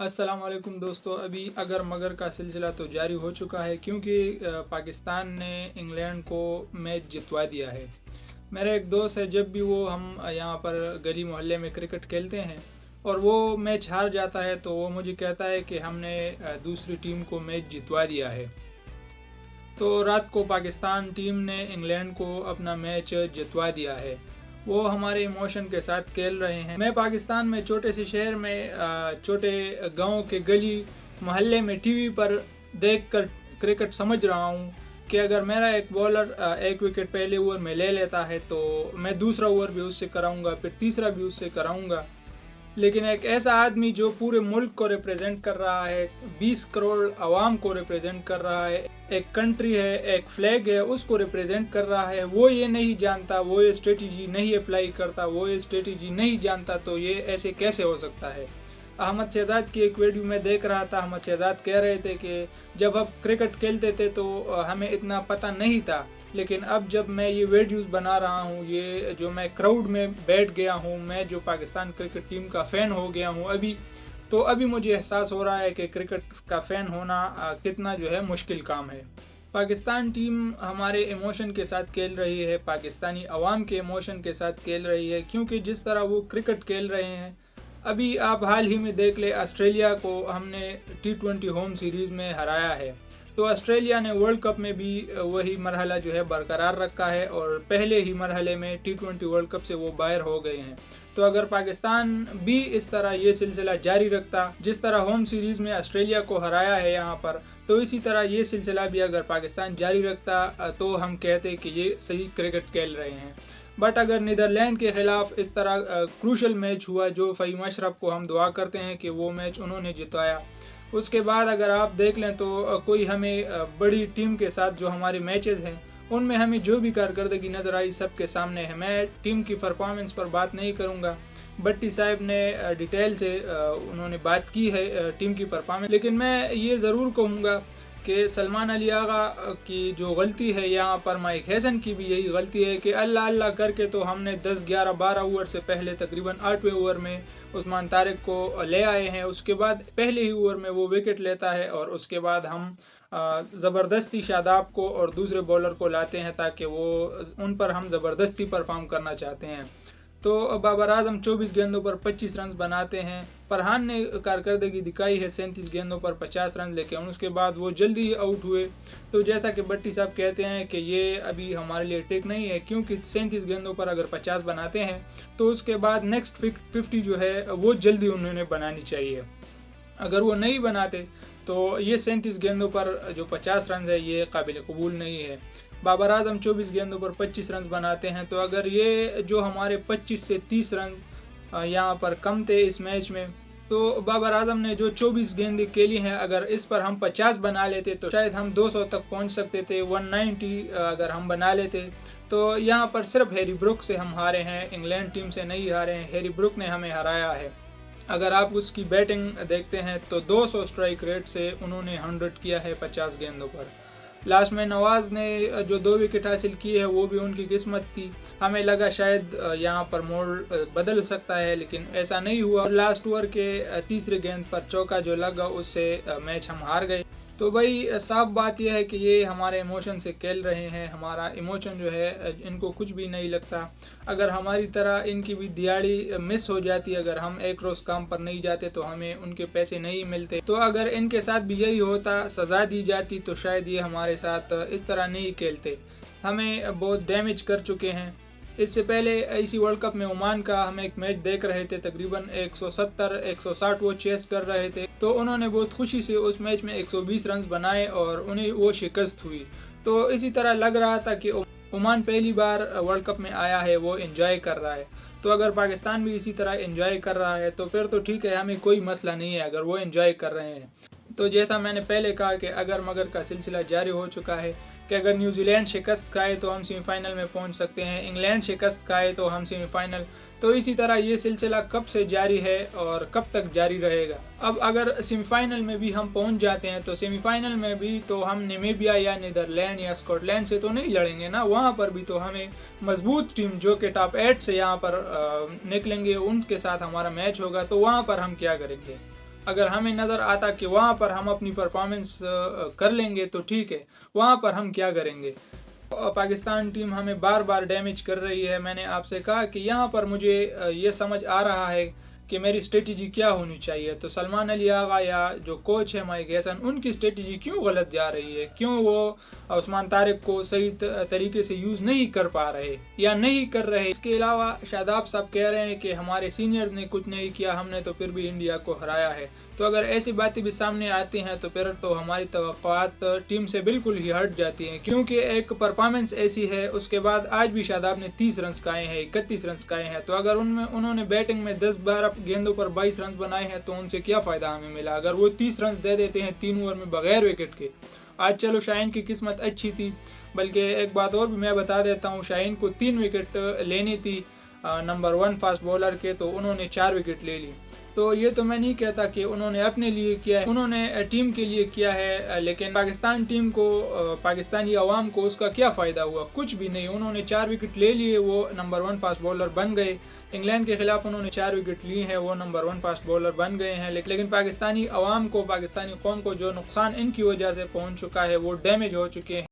अस्सलाम वालेकुम दोस्तों। अभी अगर मगर का सिलसिला तो जारी हो चुका है क्योंकि पाकिस्तान ने इंग्लैंड को मैच जितवा दिया है। मेरा एक दोस्त है, जब भी वो हम यहाँ पर गली मोहल्ले में क्रिकेट खेलते हैं और वो मैच हार जाता है तो वो मुझे कहता है कि हमने दूसरी टीम को मैच जितवा दिया है। तो रात को पाकिस्तान टीम ने इंग्लैंड को अपना मैच जितवा दिया है। वो हमारे इमोशन के साथ खेल रहे हैं। मैं पाकिस्तान में छोटे से शहर में छोटे गांव के गली मोहल्ले में टीवी पर देखकर क्रिकेट समझ रहा हूँ कि अगर मेरा एक बॉलर एक विकेट पहले ओवर में ले लेता है तो मैं दूसरा ओवर भी उससे कराऊंगा, फिर तीसरा भी उससे कराऊंगा। लेकिन एक ऐसा आदमी जो पूरे मुल्क को रिप्रेजेंट कर रहा है, 20 करोड़ आवाम को रिप्रेजेंट कर रहा है, एक कंट्री है, एक फ्लैग है, उसको रिप्रेजेंट कर रहा है, वो ये नहीं जानता, वो ये स्ट्रेटजी नहीं अप्लाई करता, वो ये स्ट्रेटजी नहीं जानता, तो ये ऐसे कैसे हो सकता है। अहमद शहजाद की एक वीडियो में देख रहा था। अहमद शहजाद कह रहे थे कि जब हम क्रिकेट खेलते थे तो हमें इतना पता नहीं था, लेकिन अब जब मैं ये वीडियोस बना रहा हूँ, ये जो मैं क्राउड में बैठ गया हूँ, मैं जो पाकिस्तान क्रिकेट टीम का फ़ैन हो गया हूँ अभी मुझे एहसास हो रहा है कि क्रिकेट का फ़ैन होना कितना जो है मुश्किल काम है। पाकिस्तान टीम हमारे इमोशन के साथ खेल रही है, पाकिस्तानी अवाम के इमोशन के साथ खेल रही है, क्योंकि जिस तरह वो क्रिकेट खेल रहे हैं, अभी आप हाल ही में देख ले, ऑस्ट्रेलिया को हमने T20 होम सीरीज़ में हराया है। तो ऑस्ट्रेलिया ने वर्ल्ड कप में भी वही मरहला जो है बरकरार रखा है और पहले ही मरहले में T20 वर्ल्ड कप से वो बाहर हो गए हैं। तो अगर पाकिस्तान भी इस तरह ये सिलसिला जारी रखता, जिस तरह होम सीरीज़ में ऑस्ट्रेलिया को हराया है यहाँ पर, तो इसी तरह ये सिलसिला भी अगर पाकिस्तान जारी रखता तो हम कहते कि ये सही क्रिकेट खेल रहे हैं। बट अगर नीदरलैंड के ख़िलाफ़ इस तरह क्रूशल मैच हुआ, जो फ़हीम अशरफ को हम दुआ करते हैं कि वो मैच उन्होंने जितवाया, उसके बाद अगर आप देख लें तो कोई हमें बड़ी टीम के साथ जो हमारे मैचेस हैं उनमें हमें जो भी कारकर्दगी नज़र आई सबके सामने है। मैं टीम की परफॉर्मेंस पर बात नहीं करूंगा, भट्टी साहब ने डिटेल से उन्होंने बात की है टीम की परफॉर्मेंस, लेकिन मैं ये ज़रूर कहूँगा कि सलमान अली आगा की जो गलती है यहाँ पर, माइक हैसन की भी यही गलती है कि अल्लाह अल्लाह करके तो हमने 10, 11, 12 ओवर से पहले तकरीबन 8वें ओवर में उस्मान तारिक को ले आए हैं। उसके बाद पहले ही ओवर में वो विकेट लेता है और उसके बाद हम ज़बरदस्ती शादाब को और दूसरे बॉलर को लाते हैं ताकि वो उन पर हम ज़बरदस्ती परफॉर्म करना चाहते हैं। तो बाबर आजम 24 गेंदों पर 25 रन बनाते हैं। फरहान ने कारकर्दगी दिखाई है 37 गेंदों पर 50 रन, लेकिन उसके बाद वो जल्दी ही आउट हुए। तो जैसा कि भट्टी साहब कहते हैं कि ये अभी हमारे लिए ठीक नहीं है, क्योंकि 37 गेंदों पर अगर 50 बनाते हैं तो उसके बाद नेक्स्ट 50 जो है वो जल्दी उन्होंने बनानी चाहिए। अगर वो नहीं बनाते तो ये 37 गेंदों पर जो 50 रन है ये काबिल कबूल नहीं है। बाबर आजम 24 गेंदों पर 25 रन बनाते हैं, तो अगर ये जो हमारे 25 से 30 रन यहाँ पर कम थे इस मैच में, तो बाबर आजम ने जो 24 गेंदें खेली हैं, अगर इस पर हम 50 बना लेते तो शायद हम 200 तक पहुँच सकते थे। 190 अगर हम बना लेते तो यहाँ पर सिर्फ हैरी ब्रुक से हम हारे हैं, इंग्लैंड टीम से नहीं हारे हैं। हैरी ब्रुक ने हमें हराया है। अगर आप उसकी बैटिंग देखते हैं तो 200 स्ट्राइक रेट से उन्होंने 100 किया है 50 गेंदों पर। लास्ट में नवाज़ ने जो 2 विकेट हासिल की है वो भी उनकी किस्मत थी। हमें लगा शायद यहाँ पर मोड़ बदल सकता है, लेकिन ऐसा नहीं हुआ। लास्ट ओवर के तीसरे गेंद पर चौका जो लगा उससे मैच हम हार गए। तो भाई साफ बात यह है कि ये हमारे इमोशन से खेल रहे हैं। हमारा इमोशन जो है इनको कुछ भी नहीं लगता। अगर हमारी तरह इनकी भी दिहाड़ी मिस हो जाती, अगर हम एक रोज़ काम पर नहीं जाते तो हमें उनके पैसे नहीं मिलते, तो अगर इनके साथ भी यही होता, सज़ा दी जाती, तो शायद ये हमारे साथ इस तरह नहीं खेलते। हमें बहुत डैमेज कर चुके हैं। इससे पहले इसी वर्ल्ड कप में ओमान का हम एक मैच देख रहे थे, तकरीबन 170-160 वो चेस कर रहे थे, तो उन्होंने बहुत खुशी से उस मैच में 120 रन बनाए और उन्हें वो शिकस्त हुई। तो इसी तरह लग रहा था कि ओमान पहली बार वर्ल्ड कप में आया है, वो एंजॉय कर रहा है। तो अगर पाकिस्तान भी इसी तरह एंजॉय कर रहा है तो फिर तो ठीक है, हमें कोई मसला नहीं है अगर वो एंजॉय कर रहे हैं। तो जैसा मैंने पहले कहा कि अगर मगर का सिलसिला जारी हो चुका है कि अगर न्यूजीलैंड शिकस्त खाए तो हम सेमीफाइनल में पहुंच सकते हैं, इंग्लैंड शिकस्त खाए तो हम सेमीफाइनल। तो इसी तरह ये सिलसिला कब से जारी है और कब तक जारी रहेगा। अब अगर सेमीफाइनल में भी हम पहुंच जाते हैं तो सेमीफाइनल में भी तो हम नामीबिया या नीदरलैंड या स्कॉटलैंड से तो नहीं लड़ेंगे ना, वहाँ पर भी तो हमें मजबूत टीम जो कि टॉप 8 से यहाँ पर निकलेंगे उनके साथ हमारा मैच होगा, तो वहाँ पर हम क्या करेंगे। अगर हमें नज़र आता कि वहाँ पर हम अपनी परफॉर्मेंस कर लेंगे तो ठीक है, वहाँ पर हम क्या करेंगे। पाकिस्तान टीम हमें बार बार डैमेज कर रही है। मैंने आपसे कहा कि यहाँ पर मुझे ये समझ आ रहा है कि मेरी स्ट्रेटजी क्या होनी चाहिए। तो सलमान अली आगा या जो कोच है माइक हैसन, उनकी स्ट्रेटजी क्यों गलत जा रही है, क्यों वो उस्मान तारिक को सही तरीके से यूज़ नहीं कर पा रहे या नहीं कर रहे। इसके अलावा शादाब साहब कह रहे हैं कि हमारे सीनियर्स ने कुछ नहीं किया, हमने तो फिर भी इंडिया को हराया है। तो अगर ऐसी बातें भी सामने आती हैं तो फिर तो हमारी तवक्कुआत टीम से बिल्कुल ही हट जाती हैं, क्योंकि एक परफॉर्मेंस ऐसी है। उसके बाद आज भी शादाब ने 30 रन खाए हैं, 31 रन खाए हैं। तो अगर उन्होंने बैटिंग में 10-12 गेंदों पर 22 रन बनाए हैं तो उनसे क्या फ़ायदा हमें मिला अगर वो 30 रन दे देते हैं 3 ओवर में बगैर विकेट के। आज चलो शाहीन की किस्मत अच्छी थी, बल्कि एक बात और भी मैं बता देता हूँ, शाहीन को 3 विकेट लेनी थी नंबर 1 फास्ट बॉलर के, तो उन्होंने 4 विकेट ले ली। तो ये तो मैं नहीं कहता कि उन्होंने अपने लिए किया है, उन्होंने टीम के लिए किया है, लेकिन पाकिस्तान टीम को, पाकिस्तानी अवाम को उसका क्या फ़ायदा हुआ, कुछ भी नहीं। उन्होंने 4 विकेट ले लिए, वो नंबर 1 फास्ट बॉलर बन गए। इंग्लैंड के खिलाफ उन्होंने 4 विकेट लिए हैं, वो नंबर 1 फास्ट बॉलर बन गए हैं। लेकिन पाकिस्तानी अवाम को, पाकिस्तानी कौम को जो नुकसान इनकी वजह से पहुँच चुका है वो डैमेज हो चुके हैं।